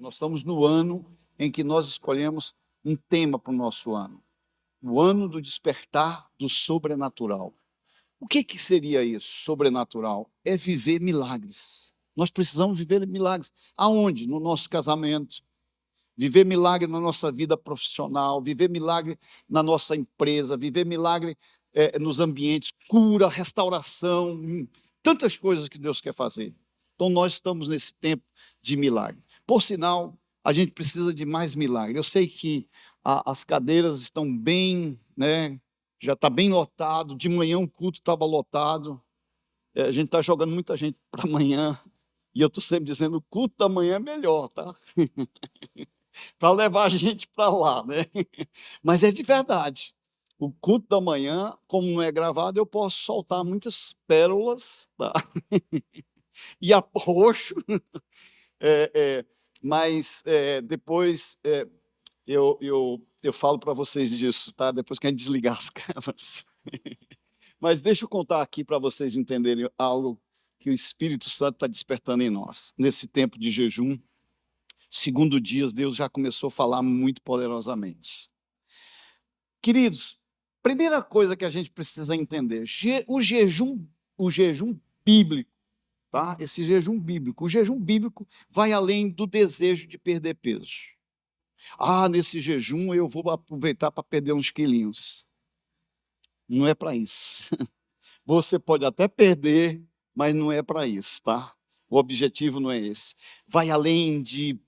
Nós estamos no ano em que nós escolhemos um tema para o nosso ano. O ano do despertar do sobrenatural. O que seria isso, sobrenatural? É viver milagres. Nós precisamos viver milagres. Aonde? No nosso casamento. Viver milagre na nossa vida profissional, viver milagre na nossa empresa, viver milagre nos ambientes, cura, restauração, tantas coisas que Deus quer fazer. Então nós estamos nesse tempo de milagre. Por sinal, a gente precisa de mais milagre. Eu sei que as cadeiras estão bem, né? Já está bem lotado. De manhã o culto estava lotado. A gente está jogando muita gente para amanhã. E eu estou sempre dizendo, o culto da manhã é melhor, tá? Para levar a gente para lá, né? Mas é de verdade. O culto da manhã, como não é gravado, eu posso soltar muitas pérolas, tá? E arroxo, mas depois eu falo para vocês disso, tá? Depois que a gente desligar as câmeras. Mas deixa eu contar aqui para vocês entenderem algo que o Espírito Santo está despertando em nós. Nesse tempo de jejum, segundo dias, Deus já começou a falar muito poderosamente. Queridos, primeira coisa que a gente precisa entender, o jejum bíblico, tá? Esse jejum bíblico, o jejum bíblico vai além do desejo de perder peso. Nesse jejum eu vou aproveitar para perder uns quilinhos. Não é para isso. Você pode até perder, mas não é para isso, tá? O objetivo não é esse. Vai além de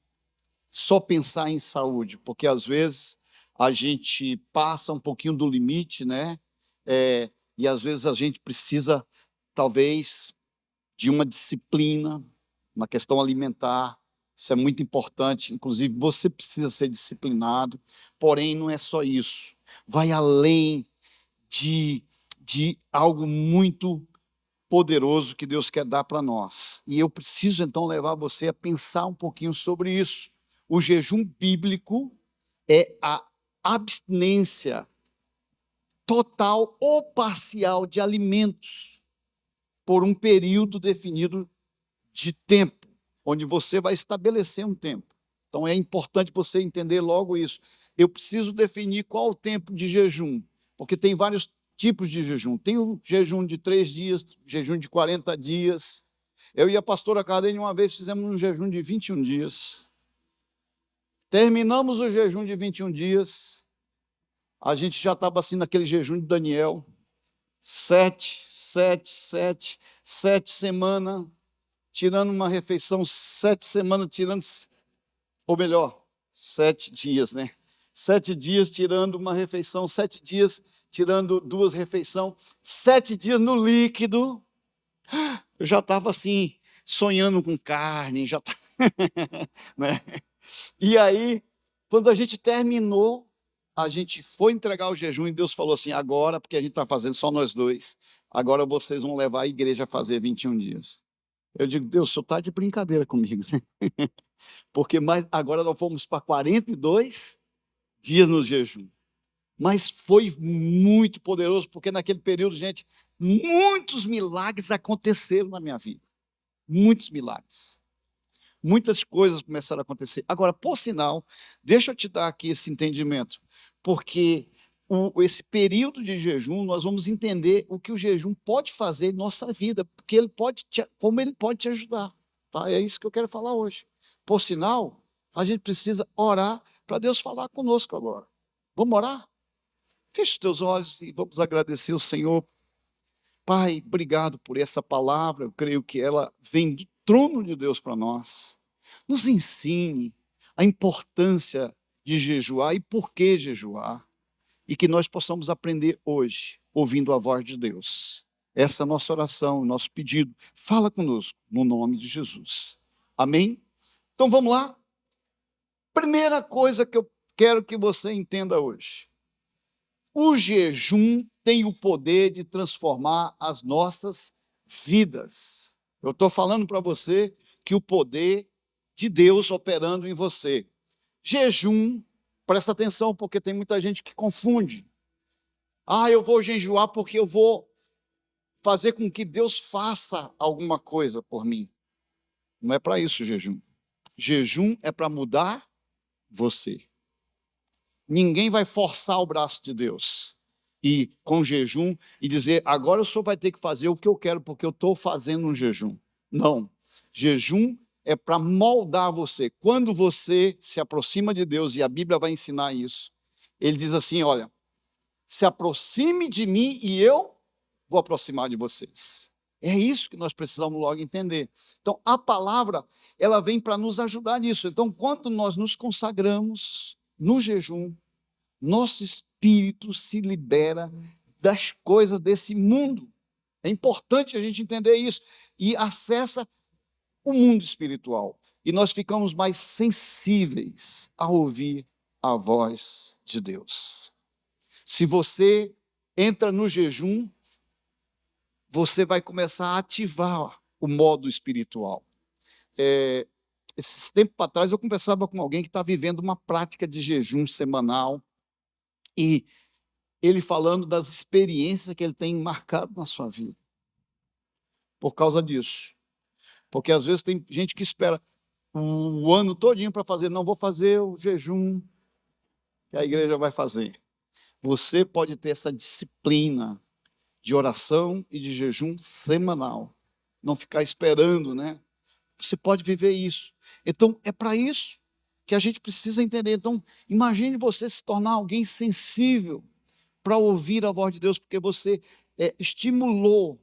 só pensar em saúde, porque às vezes a gente passa um pouquinho do limite, né? E às vezes a gente precisa, talvez, de uma disciplina na questão alimentar. Isso é muito importante. Inclusive, você precisa ser disciplinado. Porém, não é só isso. Vai além de algo muito poderoso que Deus quer dar para nós. E eu preciso, então, levar você a pensar um pouquinho sobre isso. O jejum bíblico é a abstinência total ou parcial de alimentos por um período definido de tempo, onde você vai estabelecer um tempo. Então é importante você entender logo isso. Eu preciso definir qual o tempo de jejum, porque tem vários tipos de jejum. Tem o jejum de 3 dias, jejum de 40 dias. Eu e a pastora Kardene uma vez fizemos um jejum de 21 dias. Terminamos o jejum de 21 dias, a gente já estava assim naquele jejum de Daniel, 7 semanas, tirando uma refeição, 7 semanas tirando, ou melhor, 7 dias, né? 7 dias tirando uma refeição, 7 dias tirando 2 refeições, 7 dias no líquido. Eu já estava assim, sonhando com carne, já tá, né? E aí, quando a gente terminou, a gente foi entregar o jejum e Deus falou assim, agora, porque a gente está fazendo só nós dois, agora vocês vão levar a igreja a fazer 21 dias. Eu digo, Deus, o senhor está de brincadeira comigo, né? Porque agora nós fomos para 42 dias no jejum. Mas foi muito poderoso, porque naquele período, gente, muitos milagres aconteceram na minha vida. Muitos milagres. Muitas coisas começaram a acontecer. Agora, por sinal, deixa eu te dar aqui esse entendimento, porque esse período de jejum, nós vamos entender o que o jejum pode fazer em nossa vida, porque como ele pode te ajudar. Tá? É isso que eu quero falar hoje. Por sinal, a gente precisa orar para Deus falar conosco agora. Vamos orar? Feche os teus olhos e vamos agradecer o Senhor. Pai, obrigado por essa palavra, eu creio que ela vem do trono de Deus para nós. Nos ensine a importância de jejuar e por que jejuar, e que nós possamos aprender hoje, ouvindo a voz de Deus. Essa é a nossa oração, o nosso pedido. Fala conosco, no nome de Jesus. Amém? Então vamos lá? Primeira coisa que eu quero que você entenda hoje. O jejum tem o poder de transformar as nossas vidas. Eu estou falando para você que o poder de Deus operando em você. Jejum, presta atenção, porque tem muita gente que confunde. Eu vou jejuar porque eu vou fazer com que Deus faça alguma coisa por mim. Não é para isso o jejum. Jejum é para mudar você. Ninguém vai forçar o braço de Deus e com jejum e dizer, agora o senhor vai ter que fazer o que eu quero, porque eu estou fazendo um jejum. Não. Jejum é para moldar você. Quando você se aproxima de Deus, e a Bíblia vai ensinar isso, ele diz assim, olha, se aproxime de mim e eu vou aproximar de vocês. É isso que nós precisamos logo entender. Então, a palavra, ela vem para nos ajudar nisso. Então, quando nós nos consagramos no jejum, nosso espírito se libera das coisas desse mundo. É importante a gente entender isso. E acessa o mundo espiritual. E nós ficamos mais sensíveis a ouvir a voz de Deus. Se você entra no jejum, você vai começar a ativar o modo espiritual. Esses tempos atrás eu conversava com alguém que está vivendo uma prática de jejum semanal e ele falando das experiências que ele tem marcado na sua vida por causa disso. Porque às vezes tem gente que espera o ano todinho para fazer, não vou fazer o jejum que a igreja vai fazer. Você pode ter essa disciplina de oração e de jejum semanal. Não ficar esperando, né? Você pode viver isso. Então, é para isso que a gente precisa entender. Então, imagine você se tornar alguém sensível para ouvir a voz de Deus, porque você estimulou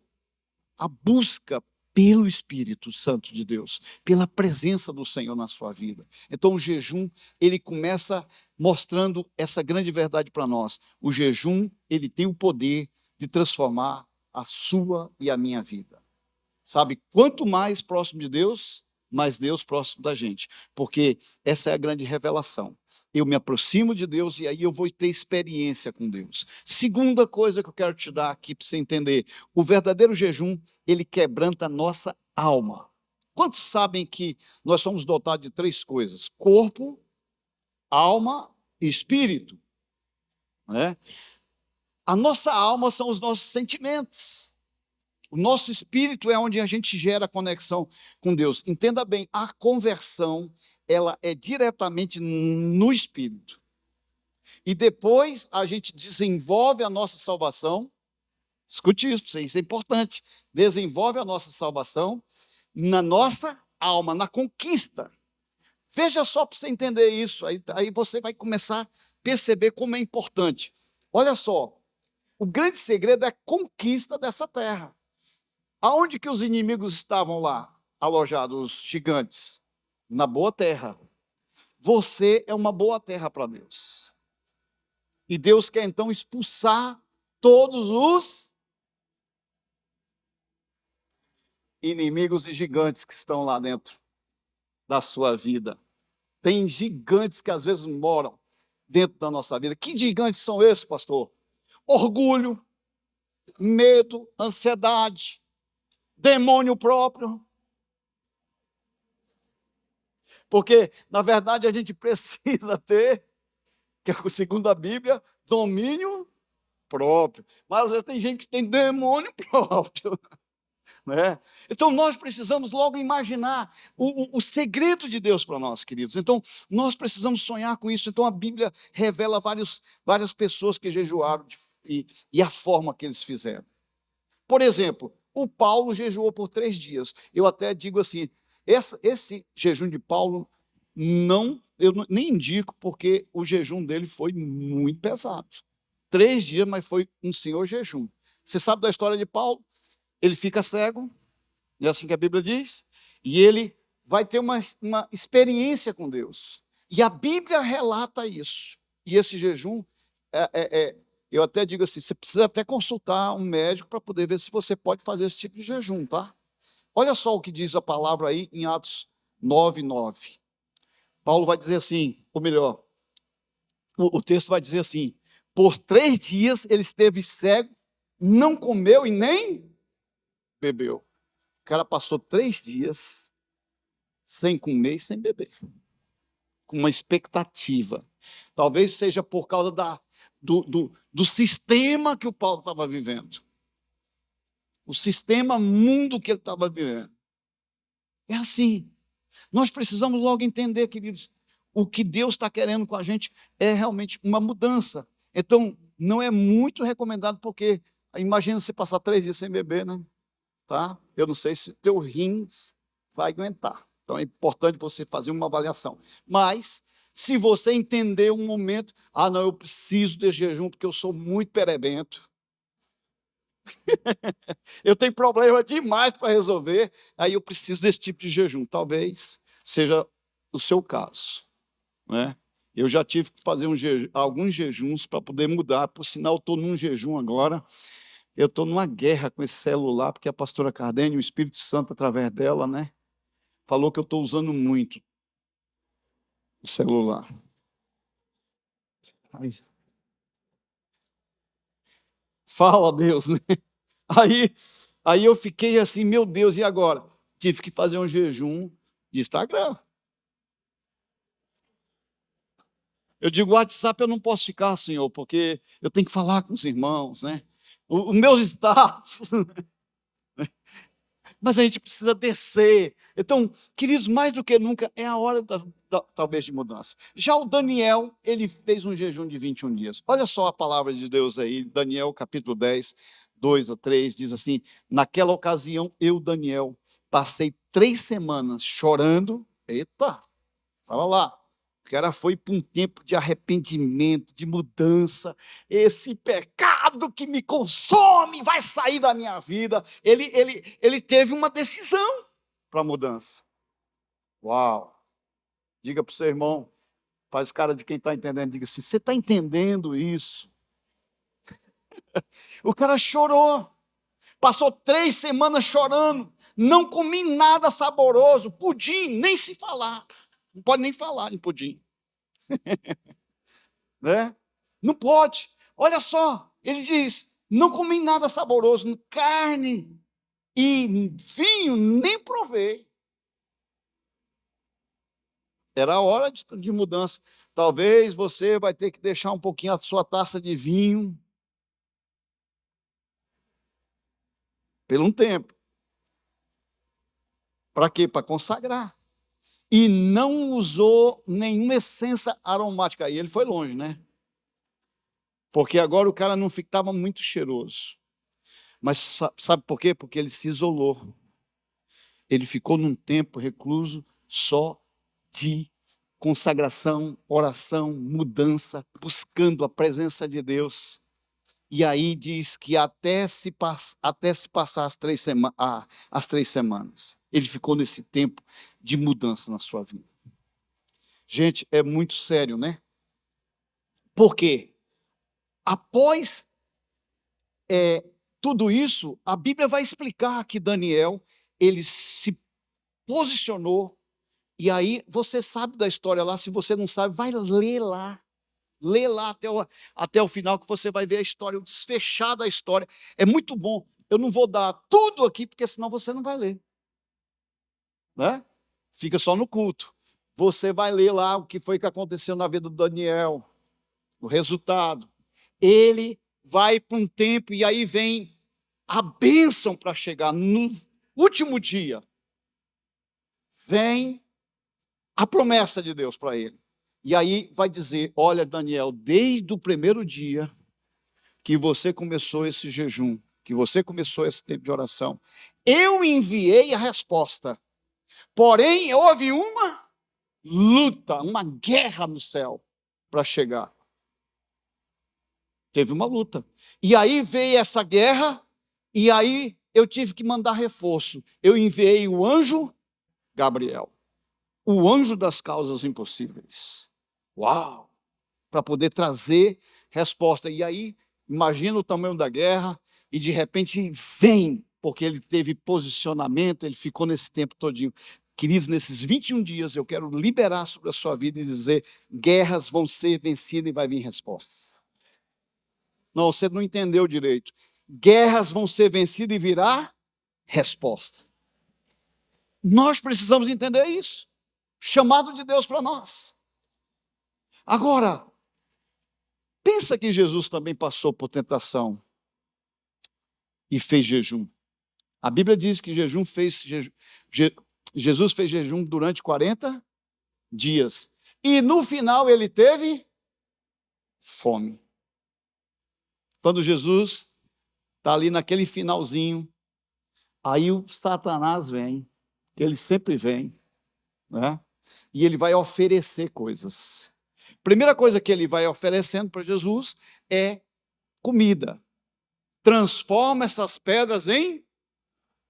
a busca pelo Espírito Santo de Deus, pela presença do Senhor na sua vida. Então, o jejum, ele começa mostrando essa grande verdade para nós. O jejum, ele tem o poder de transformar a sua e a minha vida. Sabe, quanto mais próximo de Deus, mais Deus próximo da gente. Porque essa é a grande revelação. Eu me aproximo de Deus e aí eu vou ter experiência com Deus. Segunda coisa que eu quero te dar aqui para você entender. O verdadeiro jejum, ele quebranta a nossa alma. Quantos sabem que nós somos dotados de 3 coisas? Corpo, alma e espírito. Né? A nossa alma são os nossos sentimentos. O nosso espírito é onde a gente gera conexão com Deus. Entenda bem, a conversão, ela é diretamente no espírito. E depois a gente desenvolve a nossa salvação. Escute isso é importante. Desenvolve a nossa salvação na nossa alma, na conquista. Veja só para você entender isso. Aí você vai começar a perceber como é importante. Olha só, o grande segredo é a conquista dessa terra. Aonde que os inimigos estavam lá, alojados, os gigantes? Na boa terra. Você é uma boa terra para Deus. E Deus quer então expulsar todos os inimigos e gigantes que estão lá dentro da sua vida. Tem gigantes que às vezes moram dentro da nossa vida. Que gigantes são esses, pastor? Orgulho, medo, ansiedade, demônio próprio. Porque, na verdade, a gente precisa ter, que segundo a Bíblia, domínio próprio. Mas às vezes tem gente que tem demônio próprio. Né? Então, nós precisamos logo imaginar o segredo de Deus para nós, queridos. Então, nós precisamos sonhar com isso. Então, a Bíblia revela várias pessoas que jejuaram e a forma que eles fizeram. Por exemplo, o Paulo jejuou por 3 dias. Eu até digo assim, esse jejum de Paulo, eu nem indico, porque o jejum dele foi muito pesado. 3 dias, mas foi um senhor jejum. Você sabe da história de Paulo? Ele fica cego, é assim que a Bíblia diz, e ele vai ter uma experiência com Deus. E a Bíblia relata isso. E esse jejum, eu até digo assim, você precisa até consultar um médico para poder ver se você pode fazer esse tipo de jejum, tá? Olha só o que diz a palavra aí em Atos 9:9. Paulo vai dizer assim, ou melhor, o texto vai dizer assim, por 3 dias ele esteve cego, não comeu e nem bebeu. O cara passou 3 dias sem comer e sem beber, com uma expectativa. Talvez seja por causa do sistema que o Paulo estava vivendo. O sistema mundo que ele estava vivendo. É assim. Nós precisamos logo entender, queridos, o que Deus está querendo com a gente é realmente uma mudança. Então, não é muito recomendado, porque imagina você passar 3 dias sem beber, né? Tá? Eu não sei se teu rins vai aguentar. Então, é importante você fazer uma avaliação. Mas, se você entender um momento, não, eu preciso de jejum, porque eu sou muito perebento. Eu tenho problema demais para resolver, aí eu preciso desse tipo de jejum. Talvez seja o seu caso, né? Eu já tive que fazer alguns jejuns para poder mudar. Por sinal, estou num jejum agora. Eu estou numa guerra com esse celular, porque a pastora Cardene, o Espírito Santo, através dela, né, falou que eu estou usando muito o celular. Ai. Fala, Deus, né? Aí, aí eu fiquei assim, meu Deus, e agora? Tive que fazer um jejum de Instagram. Eu digo, WhatsApp eu não posso ficar, Senhor, porque eu tenho que falar com os irmãos, né? Os meus status. Mas a gente precisa descer. Então, queridos, mais do que nunca, é a hora, talvez, de mudança. Já o Daniel, ele fez um jejum de 21 dias. Olha só a palavra de Deus aí, Daniel capítulo 10, 2 a 3, diz assim: naquela ocasião, eu, Daniel, passei 3 semanas chorando. Eita, fala lá. O cara foi para um tempo de arrependimento, de mudança. Esse pecado que me consome vai sair da minha vida. Ele teve uma decisão para a mudança. Uau! Diga para o seu irmão, faz cara de quem está entendendo, diga assim: você está entendendo isso? O cara chorou, passou 3 semanas chorando, não comi nada saboroso, pudim, nem se falar. Não pode nem falar em pudim. Né? Não pode. Olha só, ele diz: não comi nada saboroso, carne e vinho nem provei. Era a hora de mudança. Talvez você vai ter que deixar um pouquinho a sua taça de vinho por um tempo. Para quê? Para consagrar. E não usou nenhuma essência aromática. Aí ele foi longe, né? Porque agora o cara não ficava muito cheiroso. Mas sabe por quê? Porque ele se isolou. Ele ficou num tempo recluso só de consagração, oração, mudança, buscando a presença de Deus. E aí diz que até se passar as 3 semanas, ele ficou nesse tempo de mudança na sua vida. Gente, é muito sério, né? Por quê? Após tudo isso, a Bíblia vai explicar que Daniel, ele se posicionou. E aí, você sabe da história lá, se você não sabe, vai ler lá. Lê lá até o final, que você vai ver a história, o desfechar da história. É muito bom. Eu não vou dar tudo aqui, porque senão você não vai ler. Né? Fica só no culto. Você vai ler lá o que foi que aconteceu na vida do Daniel, o resultado. Ele vai para um tempo e aí vem a bênção para chegar no último dia. Vem a promessa de Deus para ele. E aí vai dizer: olha, Daniel, desde o primeiro dia que você começou esse jejum, que você começou esse tempo de oração, eu enviei a resposta. Porém, houve uma luta, uma guerra no céu para chegar. Teve uma luta. E aí veio essa guerra, e aí eu tive que mandar reforço. Eu enviei o anjo Gabriel, o anjo das causas impossíveis. Uau! Para poder trazer resposta. E aí, imagina o tamanho da guerra, e de repente vem, porque ele teve posicionamento, ele ficou nesse tempo todinho. Queridos, nesses 21 dias, eu quero liberar sobre a sua vida e dizer: guerras vão ser vencidas e vai vir respostas. Não, você não entendeu direito. Guerras vão ser vencidas e virá resposta. Nós precisamos entender isso. Chamado de Deus para nós. Agora, pensa que Jesus também passou por tentação e fez jejum. A Bíblia diz que Jesus fez jejum durante 40 dias. E no final ele teve fome. Quando Jesus está ali naquele finalzinho, aí o Satanás vem, que ele sempre vem, né? E ele vai oferecer coisas. Primeira coisa que ele vai oferecendo para Jesus é comida. Transforma essas pedras em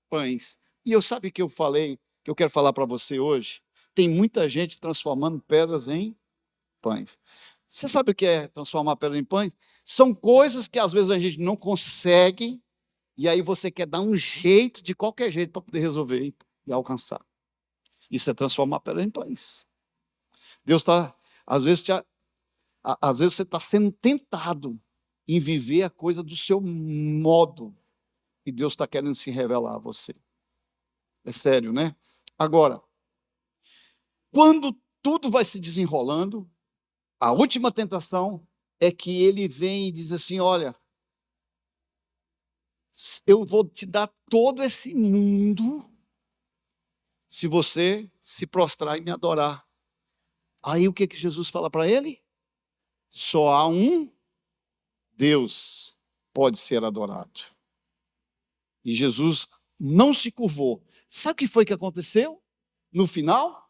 pães. E eu sabe que eu falei, que eu quero falar para você hoje? Tem muita gente transformando pedras em pães. Você sabe o que é transformar pedra em pães? São coisas que às vezes a gente não consegue, e aí você quer dar um jeito, de qualquer jeito, para poder resolver e alcançar. Isso é transformar pedra em pães. Deus está, às vezes, às vezes você está sendo tentado em viver a coisa do seu modo, e Deus está querendo se revelar a você. É sério, né? Agora, quando tudo vai se desenrolando, a última tentação é que ele vem e diz assim: olha, eu vou te dar todo esse mundo se você se prostrar e me adorar. Aí o que Jesus fala para ele? Só há um Deus pode ser adorado. E Jesus não se curvou. Sabe o que foi que aconteceu? No final,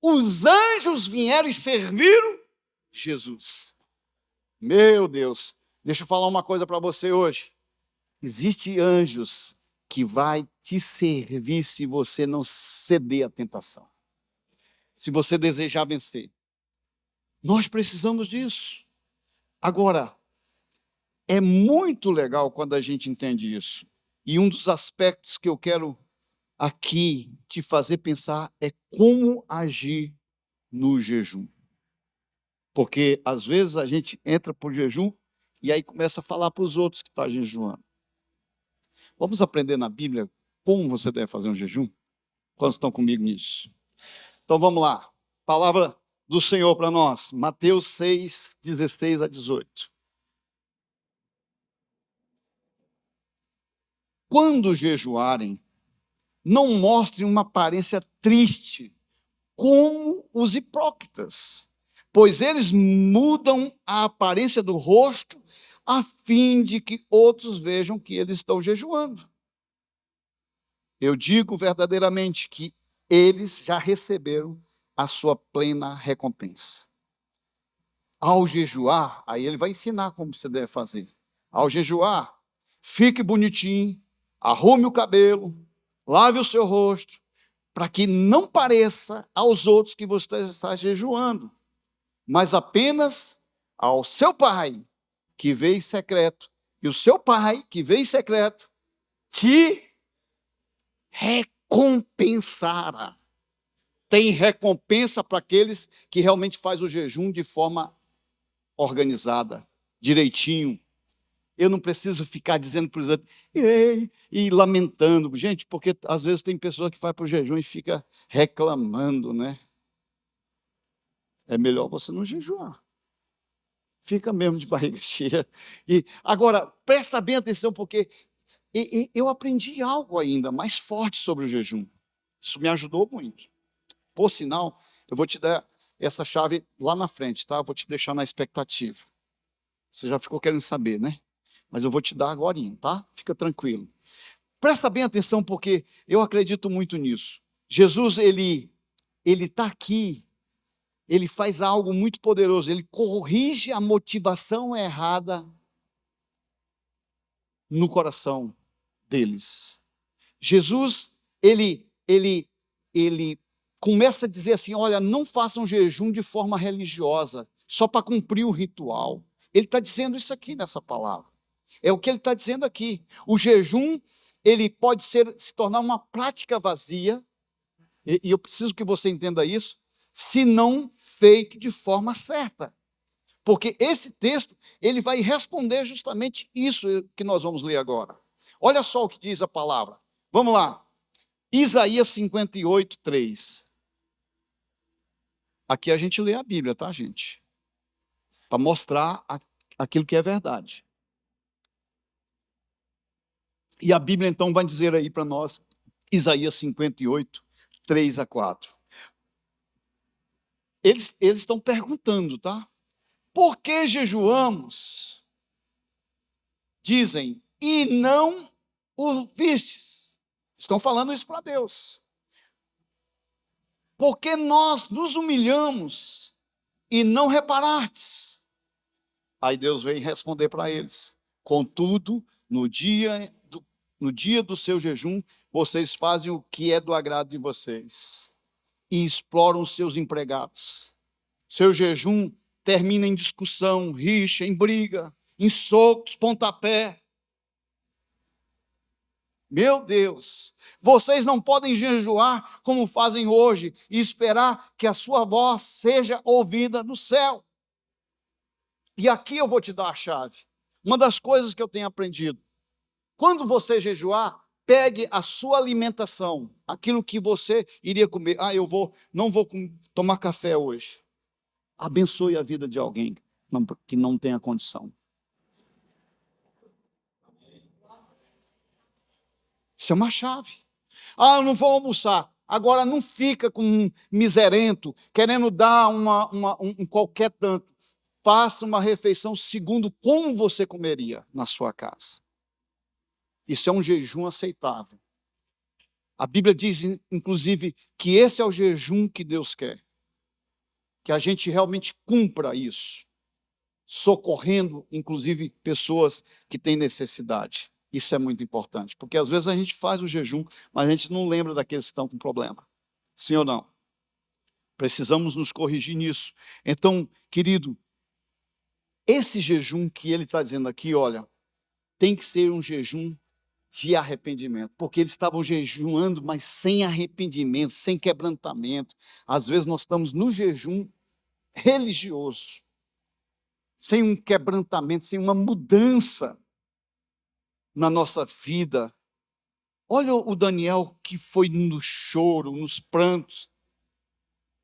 os anjos vieram e serviram Jesus. Meu Deus, deixa eu falar uma coisa para você hoje. Existem anjos que vai te servir se você não ceder à tentação. Se você desejar vencer. Nós precisamos disso. Agora, é muito legal quando a gente entende isso. E um dos aspectos que eu quero aqui te fazer pensar é como agir no jejum. Porque às vezes a gente entra por jejum e aí começa a falar para os outros que estão jejuando. Vamos aprender na Bíblia como você deve fazer um jejum? Quantos estão comigo nisso? Então vamos lá. Palavra do Senhor para nós. Mateus 6, 16 a 18. Quando jejuarem, não mostrem uma aparência triste, como os hipócritas, pois eles mudam a aparência do rosto, a fim de que outros vejam que eles estão jejuando. Eu digo verdadeiramente que eles já receberam a sua plena recompensa. Ao jejuar, aí ele vai ensinar como você deve fazer. Ao jejuar, fique bonitinho, arrume o cabelo, lave o seu rosto, para que não pareça aos outros que você está jejuando, mas apenas ao seu pai, que vê em secreto, e o seu pai, que vê em secreto, te recompensará. Tem recompensa para aqueles que realmente fazem o jejum de forma organizada, direitinho. Eu não preciso ficar dizendo para os outros, ei, e lamentando. Gente, porque às vezes tem pessoa que vai para o jejum e fica reclamando, né? É melhor você não jejuar. Fica mesmo de barriga cheia. E agora, presta bem atenção, porque eu aprendi algo ainda mais forte sobre o jejum. Isso me ajudou muito. Por sinal, eu vou te dar essa chave lá na frente, tá? Eu vou te deixar na expectativa. Você já ficou querendo saber, né? Mas eu vou te dar agora, tá? Fica tranquilo. Presta bem atenção, porque eu acredito muito nisso. Jesus, ele está aqui, ele faz algo muito poderoso, ele corrige a motivação errada no coração deles. Jesus, ele começa a dizer assim, olha, não façam jejum de forma religiosa, só para cumprir o ritual. Ele está dizendo isso aqui nessa palavra. É o que ele está dizendo aqui. O jejum, ele pode se tornar uma prática vazia, e eu preciso que você entenda isso, se não feito de forma certa. Porque esse texto, ele vai responder justamente isso que nós vamos ler agora. Olha só o que diz a palavra. Vamos lá. Isaías 58, 3. Aqui a gente lê a Bíblia, tá, gente? Para mostrar aquilo que é verdade. E a Bíblia, então, vai dizer aí para nós, Isaías 58, 3 a 4. Eles estão perguntando, tá? Por que jejuamos? Dizem, e não o vistes. Estão falando isso para Deus. Porque nós nos humilhamos e não reparastes. Aí Deus vem responder para eles. Contudo, no dia do seu jejum, vocês fazem o que é do agrado de vocês e exploram os seus empregados. Seu jejum termina em discussão, rixa, em briga, em socos, pontapé. Meu Deus, vocês não podem jejuar como fazem hoje e esperar que a sua voz seja ouvida no céu. E aqui eu vou te dar a chave. Uma das coisas que eu tenho aprendido. Quando você jejuar, pegue a sua alimentação, aquilo que você iria comer. Não vou tomar café hoje. Abençoe a vida de alguém que não tenha condição. Isso é uma chave. Eu não vou almoçar. Agora não fica com um miserento, querendo dar um qualquer tanto. Faça uma refeição segundo como você comeria na sua casa. Isso é um jejum aceitável. A Bíblia diz, inclusive, que esse é o jejum que Deus quer. Que a gente realmente cumpra isso. Socorrendo, inclusive, pessoas que têm necessidade. Isso é muito importante, porque às vezes a gente faz o jejum, mas a gente não lembra daqueles que estão com problema. Sim ou não? Precisamos nos corrigir nisso. Então, querido, esse jejum que ele está dizendo aqui, olha, tem que ser um jejum de arrependimento, porque eles estavam jejuando, mas sem arrependimento, sem quebrantamento. Às vezes nós estamos no jejum religioso, sem um quebrantamento, sem uma mudança na nossa vida. Olha o Daniel que foi no choro, nos prantos,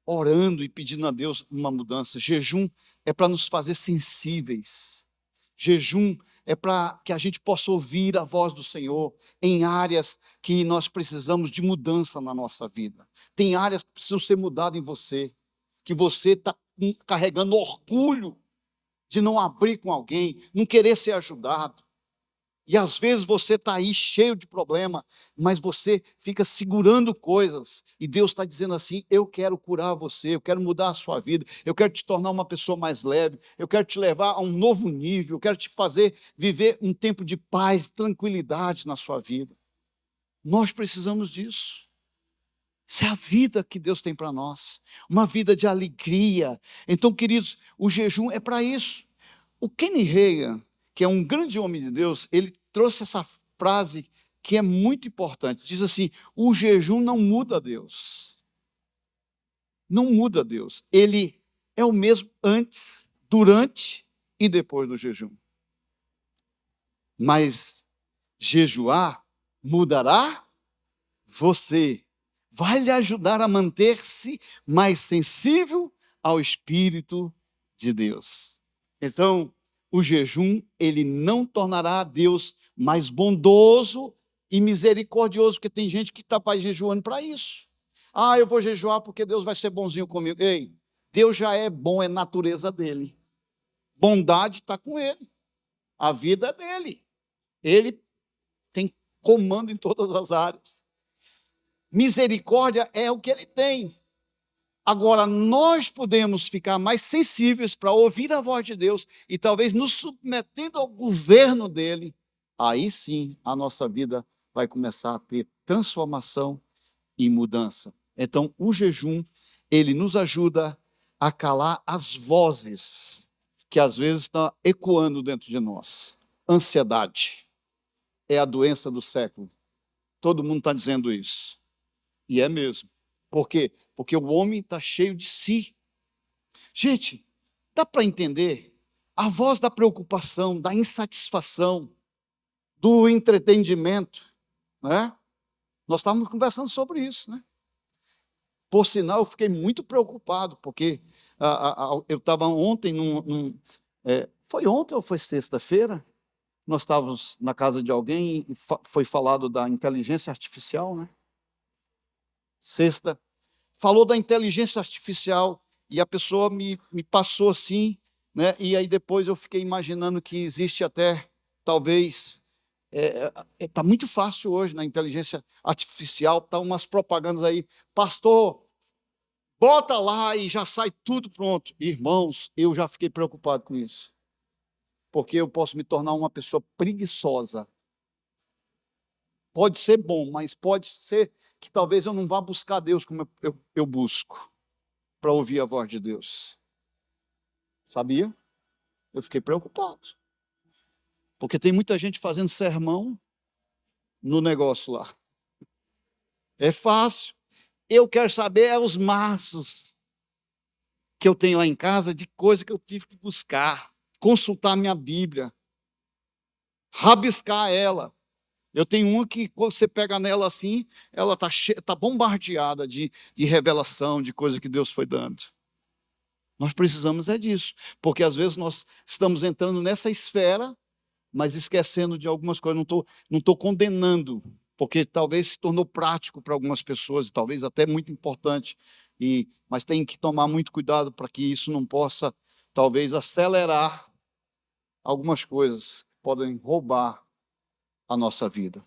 orando e pedindo a Deus uma mudança. Jejum é para nos fazer sensíveis. Jejum é para que a gente possa ouvir a voz do Senhor em áreas que nós precisamos de mudança na nossa vida. Tem áreas que precisam ser mudadas em você, que você está carregando orgulho de não abrir com alguém, não querer ser ajudado. E às vezes você está aí cheio de problema, mas você fica segurando coisas. E Deus está dizendo assim, eu quero curar você, eu quero mudar a sua vida, eu quero te tornar uma pessoa mais leve, eu quero te levar a um novo nível, eu quero te fazer viver um tempo de paz, tranquilidade na sua vida. Nós precisamos disso. Isso é a vida que Deus tem para nós, uma vida de alegria. Então, queridos, o jejum é para isso. O Kenny Hagin, que é um grande homem de Deus, ele trouxe essa frase que é muito importante. Diz assim, o jejum não muda Deus. Não muda Deus. Ele é o mesmo antes, durante e depois do jejum. Mas jejuar mudará você. Vai lhe ajudar a manter-se mais sensível ao Espírito de Deus. Então, o jejum, ele não tornará Deus mais bondoso e misericordioso, porque tem gente que está jejuando para isso. Eu vou jejuar porque Deus vai ser bonzinho comigo. Ei, Deus já é bom, é natureza dele. Bondade está com ele. A vida é dele. Ele tem comando em todas as áreas. Misericórdia é o que ele tem. Agora, nós podemos ficar mais sensíveis para ouvir a voz de Deus e talvez nos submetendo ao governo dele. Aí sim, a nossa vida vai começar a ter transformação e mudança. Então, o jejum, ele nos ajuda a calar as vozes que às vezes estão ecoando dentro de nós. Ansiedade é a doença do século. Todo mundo está dizendo isso. E é mesmo. Por quê? Porque o homem está cheio de si. Gente, dá para entender? A voz da preocupação, da insatisfação, do entretenimento, né? Nós estávamos conversando sobre isso, né? Por sinal, eu fiquei muito preocupado, porque eu estava ontem foi ontem ou foi sexta-feira? Nós estávamos na casa de alguém e foi falado da inteligência artificial, né? sexta, falou da inteligência artificial e a pessoa me passou assim, né? E aí depois eu fiquei imaginando que existe até, talvez, está muito fácil hoje na inteligência artificial, tá umas propagandas aí, pastor, bota lá e já sai tudo pronto. Irmãos, eu já fiquei preocupado com isso, porque eu posso me tornar uma pessoa preguiçosa. Pode ser bom, mas pode ser que talvez eu não vá buscar Deus como eu busco, para ouvir a voz de Deus. Sabia? Eu fiquei preocupado. Porque tem muita gente fazendo sermão no negócio lá. É fácil. Eu quero saber os maços que eu tenho lá em casa de coisa que eu tive que buscar, consultar minha Bíblia, rabiscar ela. Eu tenho uma que, quando você pega nela assim, ela está bombardeada de revelação, de coisa que Deus foi dando. Nós precisamos disso, porque às vezes nós estamos entrando nessa esfera, mas esquecendo de algumas coisas. Não tô condenando, porque talvez se tornou prático para algumas pessoas, e talvez até muito importante, mas tem que tomar muito cuidado para que isso não possa, talvez, acelerar algumas coisas que podem roubar a nossa vida.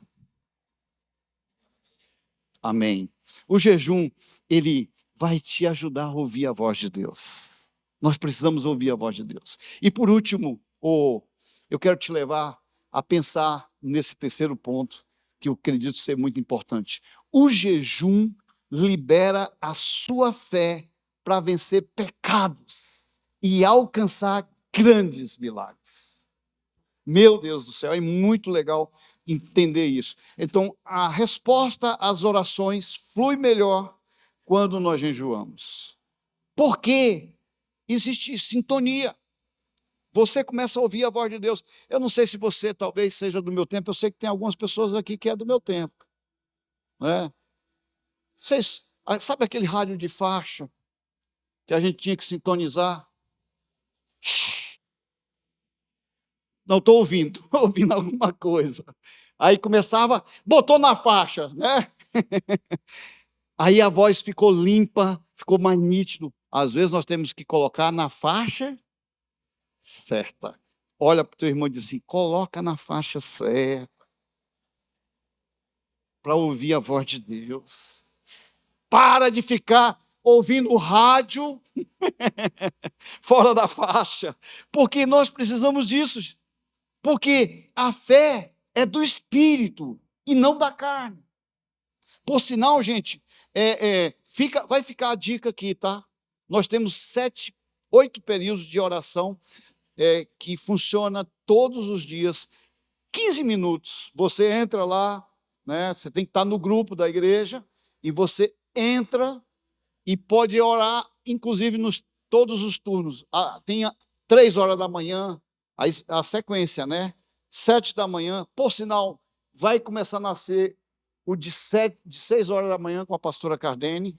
Amém. O jejum, ele vai te ajudar a ouvir a voz de Deus. Nós precisamos ouvir a voz de Deus. E por último, eu quero te levar a pensar nesse terceiro ponto, que eu acredito ser muito importante. O jejum libera a sua fé para vencer pecados e alcançar grandes milagres. Meu Deus do céu, é muito legal entender isso. Então, a resposta às orações flui melhor quando nós jejuamos. Por quê? Existe sintonia. Você começa a ouvir a voz de Deus. Eu não sei se você talvez seja do meu tempo, eu sei que tem algumas pessoas aqui que é do meu tempo. Né? Vocês, sabe aquele rádio de faixa que a gente tinha que sintonizar? Não, estou ouvindo, estou ouvindo alguma coisa. Aí começava, botou na faixa, né? Aí a voz ficou limpa, ficou mais nítido. Às vezes nós temos que colocar na faixa certa. Olha para o teu irmão e diz assim, coloca na faixa certa, para ouvir a voz de Deus. Para de ficar ouvindo o rádio fora da faixa, porque nós precisamos disso. Porque a fé é do Espírito e não da carne. Por sinal, gente, vai ficar a dica aqui, tá? Nós temos 8 períodos de oração que funciona todos os dias, 15 minutos. Você entra lá, né? Você tem que estar no grupo da igreja e você entra e pode orar, inclusive todos os turnos. Tem 3 horas da manhã, a sequência, né? 7 da manhã, por sinal, vai começar a nascer o de 6 horas da manhã com a pastora Cardene.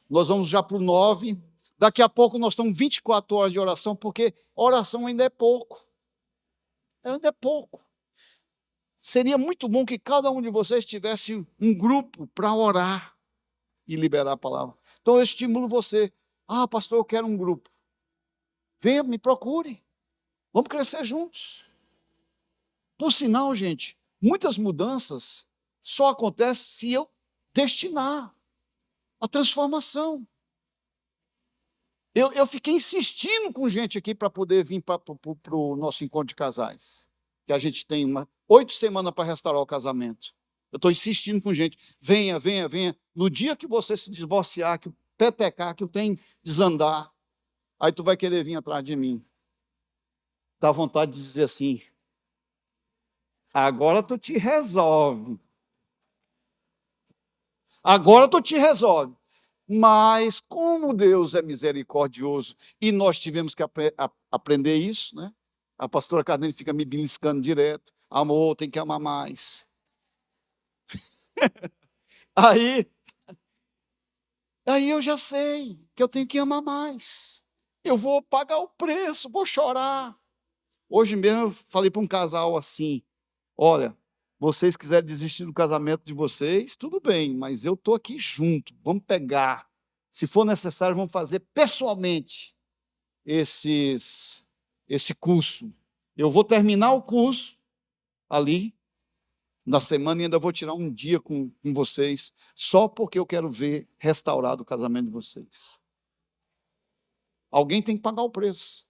Nós vamos já para o 9. Daqui a pouco nós estamos 24 horas de oração, porque oração ainda é pouco. Ainda é pouco. Seria muito bom que cada um de vocês tivesse um grupo para orar e liberar a palavra. Então eu estimulo você. Pastor, eu quero um grupo. Venha, me procure. Vamos crescer juntos. Por sinal, gente, muitas mudanças só acontecem se eu destinar a transformação. Eu fiquei insistindo com gente aqui para poder vir para o nosso encontro de casais, que a gente tem 8 semanas para restaurar o casamento. Eu estou insistindo com gente, venha, venha, venha. No dia que você se divorciar, que o petecar, que o trem desandar, aí tu vai querer vir atrás de mim. Dá vontade de dizer assim, agora tu te resolve. Agora tu te resolve. Mas como Deus é misericordioso e nós tivemos que aprender isso, né? A pastora Carneiro fica me beliscando direto. Amor, tem que amar mais. Aí eu já sei que eu tenho que amar mais. Eu vou pagar o preço, vou chorar. Hoje mesmo eu falei para um casal assim, olha, vocês quiserem desistir do casamento de vocês, tudo bem, mas eu estou aqui junto, vamos pegar. Se for necessário, vamos fazer pessoalmente esse curso. Eu vou terminar o curso ali, na semana, e ainda vou tirar um dia com vocês, só porque eu quero ver restaurado o casamento de vocês. Alguém tem que pagar o preço,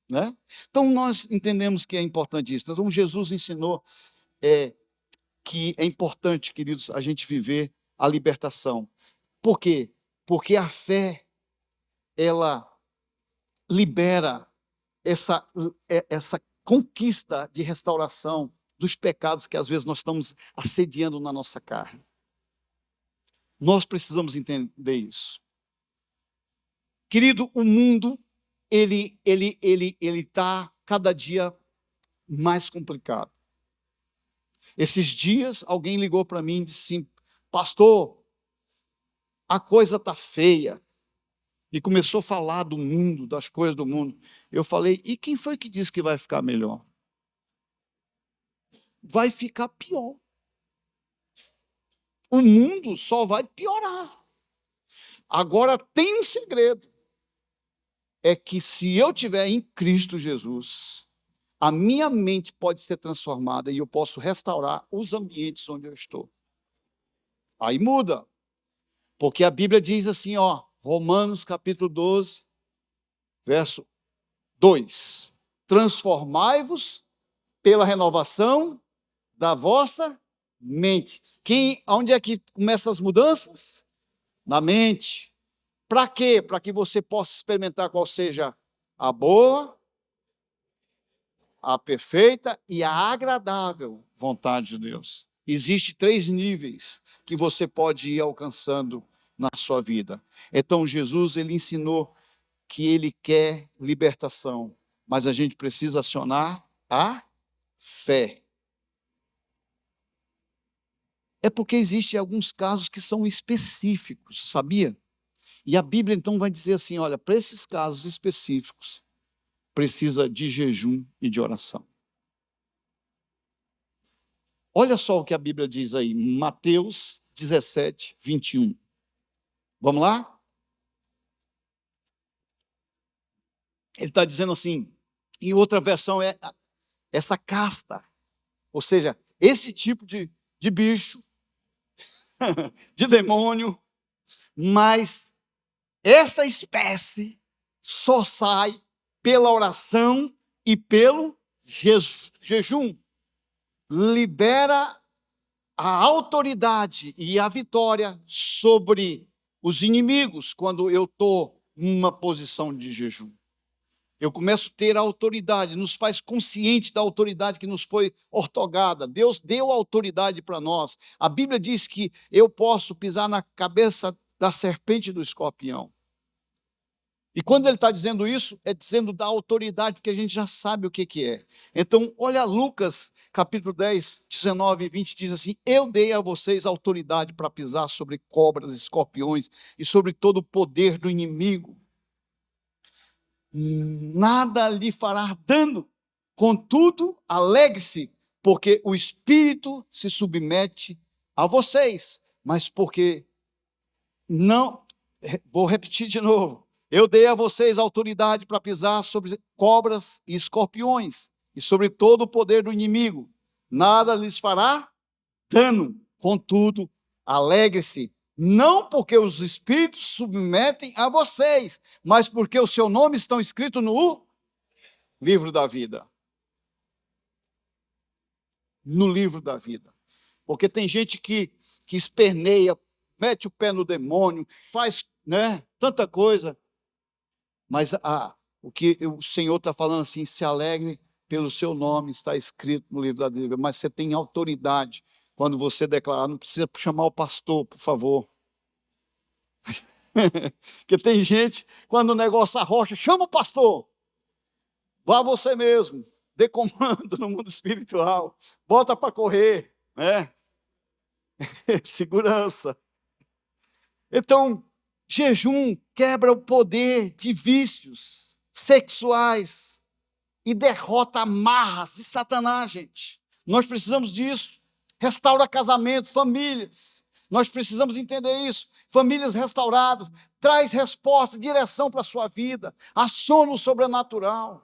né? Então, nós entendemos que é importante isso. Então, Jesus ensinou que é importante, queridos, a gente viver a libertação. Por quê? Porque a fé, ela libera essa conquista de restauração dos pecados que às vezes nós estamos assediando na nossa carne. Nós precisamos entender isso. Querido, o mundo, ele está cada dia mais complicado. Esses dias, alguém ligou para mim e disse assim, pastor, a coisa está feia. E começou a falar do mundo, das coisas do mundo. Eu falei, e quem foi que disse que vai ficar melhor? Vai ficar pior. O mundo só vai piorar. Agora tem um segredo. É que se eu estiver em Cristo Jesus, a minha mente pode ser transformada e eu posso restaurar os ambientes onde eu estou. Aí muda. Porque a Bíblia diz assim, Romanos capítulo 12, verso 2. Transformai-vos pela renovação da vossa mente. Onde é que começam as mudanças? Na mente. Para quê? Para que você possa experimentar qual seja a boa, a perfeita e a agradável vontade de Deus. Existem 3 níveis que você pode ir alcançando na sua vida. Então, Jesus, ele ensinou que ele quer libertação, mas a gente precisa acionar a fé. É porque existem alguns casos que são específicos, sabia? E a Bíblia, então, vai dizer assim, olha, para esses casos específicos, precisa de jejum e de oração. Olha só o que a Bíblia diz aí, Mateus 17, 21. Vamos lá? Ele está dizendo assim, em outra versão é essa casta, ou seja, esse tipo de bicho, de demônio, mas essa espécie só sai pela oração e pelo jejum. Libera a autoridade e a vitória sobre os inimigos quando eu estou numa posição de jejum. Eu começo a ter a autoridade, nos faz consciente da autoridade que nos foi ortogada. Deus deu autoridade para nós. A Bíblia diz que eu posso pisar na cabeça da serpente e do escorpião. E quando ele está dizendo isso, é dizendo da autoridade, que a gente já sabe o que é. Então, olha Lucas, capítulo 10, 19 e 20, diz assim, eu dei a vocês autoridade para pisar sobre cobras, escorpiões e sobre todo o poder do inimigo. Nada lhe fará dano. Contudo, alegre-se, porque o Espírito se submete a vocês. Mas porque não... Vou repetir de novo. Eu dei a vocês autoridade para pisar sobre cobras e escorpiões e sobre todo o poder do inimigo. Nada lhes fará dano. Contudo, alegre-se. Não porque os espíritos submetem a vocês, mas porque o seu nome está escrito no livro da vida. No livro da vida. Porque tem gente que esperneia, mete o pé no demônio, faz tanta coisa. Mas o que o Senhor está falando assim, se alegre pelo seu nome, está escrito no livro da vida. Mas você tem autoridade. Quando você declarar, não precisa chamar o pastor, por favor. Porque tem gente, quando o negócio arrocha, chama o pastor. Vá você mesmo, dê comando no mundo espiritual, bota para correr, né? Segurança. Então, jejum quebra o poder de vícios sexuais e derrota amarras de Satanás, gente. Nós precisamos disso. Restaura casamento, famílias. Nós precisamos entender isso. Famílias restauradas, traz resposta, direção para a sua vida, aciona o sobrenatural.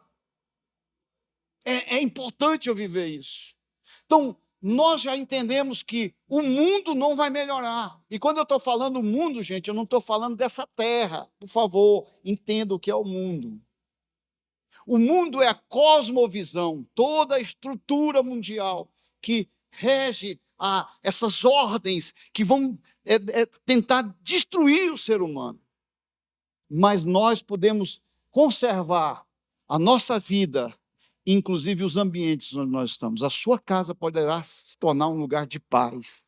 É importante eu viver isso. Então, nós já entendemos que o mundo não vai melhorar. E quando eu estou falando mundo, gente, eu não estou falando dessa terra. Por favor, entenda o que é o mundo. O mundo é a cosmovisão, toda a estrutura mundial que rege essas ordens que vão tentar destruir o ser humano. Mas nós podemos conservar a nossa vida, inclusive os ambientes onde nós estamos. A sua casa poderá se tornar um lugar de paz.